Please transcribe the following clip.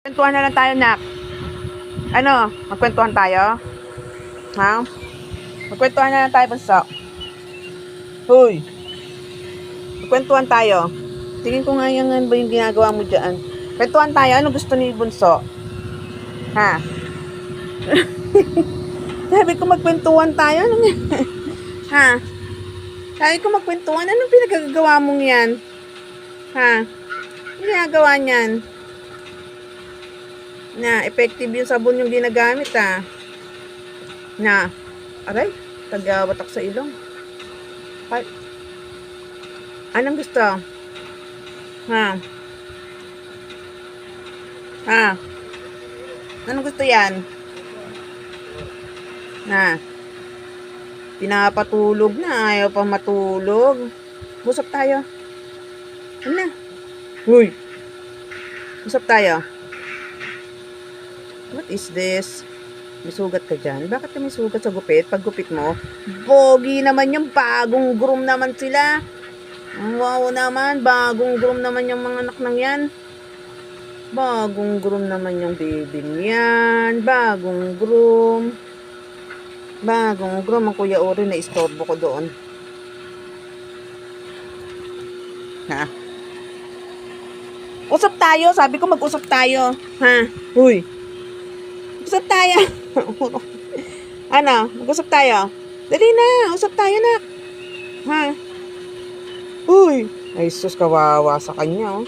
Kwentuhan na lang tayo, nak. Ano? Magkwentuhan tayo? Ha? Magkwentuhan na lang tayo, bunso. Hoy! Magkwentuhan tayo. Tingin ko nga yan ba yung ginagawa mo dyan. Kwentuhan tayo. Ano gusto ni bunso? Ha? Sabi ko magkwentuhan tayo. Ano nga? Ha? Sabi ko magkwentuhan. Anong pinagagawa mong yan? Ha? Ano ginagawa niyan? Na, effective yung sabon yung ginagamit, ha. Na, aray, tagawatak sa ilong. Ay, anong gusto? Ha? Ha? Anong gusto yan? Na, pinapatulog na, ayaw pa matulog. Busap tayo. Ano na? Uy! Busap tayo. What is this? May sugat ka dyan? Bakit ka may sugat sa gupit? Pag gupit mo, pogi naman yung bagong groom naman sila. Wow naman, bagong groom naman yung mga anak ng yan. Bagong groom naman yung baby niyan. Bagong groom. Bagong groom. Ang Kuya Ori na istorbo ko doon. Ha? Usap tayo. Sabi ko mag-usap tayo. Ha? Uy. Usap tayo. Ano? Mag-usap tayo. Dali na. Usap tayo, nak. Ha? Uy. Ay, sus, kawawa sa kanya, oh.